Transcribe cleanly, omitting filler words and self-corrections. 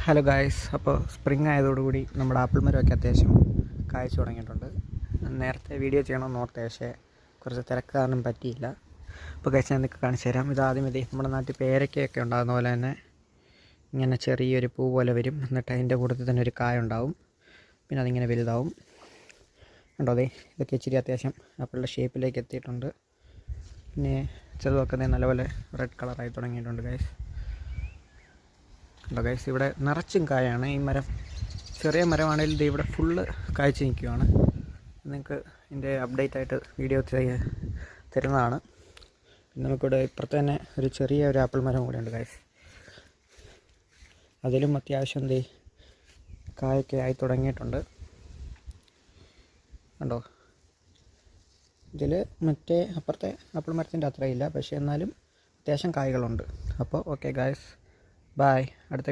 Hello guys, അപ്പോൾ spring ആയതോടുകൂടി നമ്മുടെ apple മരമൊക്കെ അത്യാവശ്യം കായ്ച്ചു തുടങ്ങിയിട്ടുണ്ട്. നേരത്തെ വീഡിയോ ചെയ്യണമെന്ന് ഓർത്തേ, പക്ഷേ കുറച്ച് തിരക്ക് കാരണം പറ്റിയില്ല. അപ്പോൾ ഗായ്സ്, ഞാൻ നിങ്ങൾക്ക് കാണിച്ചു തരാം. ഇതാദ്യം നമ്മുടെ നാട്ടിൽ പേരയ്ക്കയൊക്കെ ഉണ്ടാകുന്ന പോലെ തന്നെ ഇങ്ങനെ ചെറിയൊരു പൂ പോലെ വരും. എന്നിട്ട് അതിൻ്റെ കൂട്ടത്തിൽ തന്നെ ഒരു കായ ഉണ്ടാവും. പിന്നെ അതിങ്ങനെ വലുതാവും. കണ്ടോ, അതെ ഇതൊക്കെ ഇച്ചിരി അത്യാവശ്യം ആപ്പിളിൻ്റെ ഷേപ്പിലേക്ക് എത്തിയിട്ടുണ്ട്. പിന്നെ ചെറുതൊക്കെ നല്ലപോലെ റെഡ് കളറായി തുടങ്ങിയിട്ടുണ്ട് ഗായ്സ്. കണ്ടോ ഗൈസ്, ഇവിടെ നിറച്ചും കായാണ്. ഈ മരം ചെറിയ മരമാണെങ്കിലും ഇത് ഇവിടെ ഫുള്ള് കായ്ച്ച് നിൽക്കുകയാണ്. നിങ്ങൾക്ക് ഇതിൻ്റെ അപ്ഡേറ്റ് ആയിട്ട് വീഡിയോ തരുന്നതാണ്. പിന്നെ നമുക്കിവിടെ ഇപ്പുറത്ത് തന്നെ ഒരു ചെറിയ ഒരു ആപ്പിൾ മരം കൂടെ ഉണ്ട് ഗൈസ്. അതിലും അത്യാവശ്യം കായൊക്കെ ആയി തുടങ്ങിയിട്ടുണ്ട്. കണ്ടോ, ഇതിൽ മറ്റേ അപ്പുറത്തെ ആപ്പിൾ മരത്തിൻ്റെ അത്രയില്ല, പക്ഷേ എന്നാലും അത്യാവശ്യം കായ്കളുണ്ട്. അപ്പോൾ ഓക്കെ ഗൈസ്, ബൈ. അടുത്ത